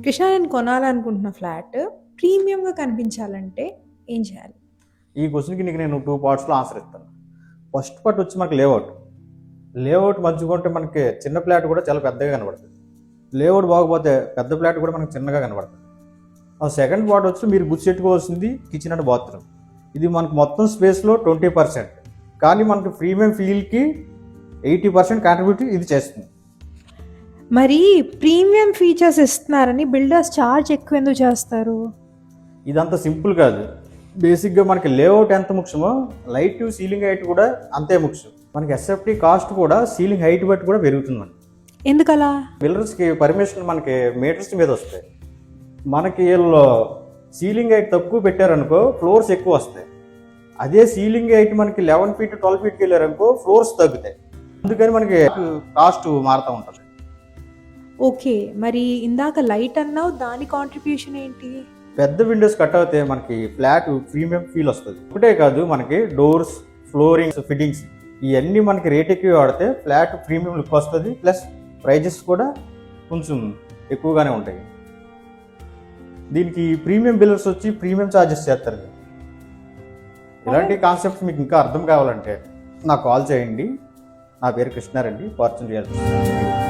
కృష్ణ నేను కొనాలనుకుంటున్న ఫ్లాట్ ప్రీమియంగా కనిపించాలంటే ఏం చేయాలి? ఈ క్వశ్చన్కి నీకు నేను 2 పార్ట్స్లో ఆన్సర్ ఇస్తాను. ఫస్ట్ పార్ట్ వచ్చి మనకి లేఅవుట్ మంచిగా ఉంటే మనకి చిన్న ఫ్లాట్ కూడా చాలా పెద్దగా కనబడుతుంది. లేఅవుట్ బాగపోతే పెద్ద ఫ్లాట్ కూడా మనకి చిన్నగా కనబడుతుంది. ఆ సెకండ్ పార్ట్ వచ్చి మీరు గుర్తుపెట్టుకోవాల్సింది కిచెన్ అండ్ బాత్రూమ్. ఇది మనకు మొత్తం స్పేస్లో 20%, కానీ మనకి ప్రీమియం ఫీల్కి 80% కాంట్రిబ్యూట్ ఇది చేస్తుంది. మరి ప్రీమియం ఫీచర్స్ ఇస్తున్నారని బిల్డర్స్ ఛార్జ్ ఎక్కువ ఎందుకు చేస్తారు? ఇదంతా సింపుల్ కాదు. బేసిక్గా మనకి లేఅవుట్ ఎంత ముఖ్యమో లైట్ సీలింగ్ హైట్ కూడా అంతే ముఖ్యం. మనకి ఎస్ఎఫ్టీ కాస్ట్ కూడా సీలింగ్ హైట్ బట్టి కూడా పెరుగుతుంది. ఎందుకలా? బిల్డర్స్కి పర్మిషన్ మనకి మీటర్స్ మీద వస్తాయి. మనకి వీళ్ళు సీలింగ్ హైట్ తక్కువ పెట్టారనుకో ఫ్లోర్స్ ఎక్కువ వస్తాయి. అదే సీలింగ్ హైట్ మనకి 11 feet 12 feetకి వెళ్ళారనుకో ఫ్లోర్స్ తగ్గుతాయి. అందుకని మనకి కాస్ట్ మారుతూ ఉంటుంది. ఓకే, మరి ఇందాక లైట్ అన్నావు, దాని కాంట్రిబ్యూషన్ ఏంటి? పెద్ద విండోస్ కట్ అవుతే మనకి ఫ్లాట్ ప్రీమియం ఫీల్ వస్తుంది. ఒకటే కాదు, మనకి డోర్స్, ఫ్లోరింగ్స్, ఫిట్టింగ్స్ ఇవన్నీ మనకి రేట్ ఎక్కువ వాడితే ఫ్లాట్ ప్రీమియం లుక్ వస్తుంది. ప్లస్ ప్రైజెస్ కూడా కొంచెం ఎక్కువగానే ఉంటాయి. దీనికి ప్రీమియం బిల్లర్స్ వచ్చి ప్రీమియం ఛార్జెస్ చేస్తారు. ఇలాంటి కాన్సెప్ట్స్ మీకు ఇంకా అర్థం కావాలంటే నాకు కాల్ చేయండి. నా పేరు కృష్ణారెడ్డి, ఫార్చ్యూన్ రియల్ ఎస్టేట్.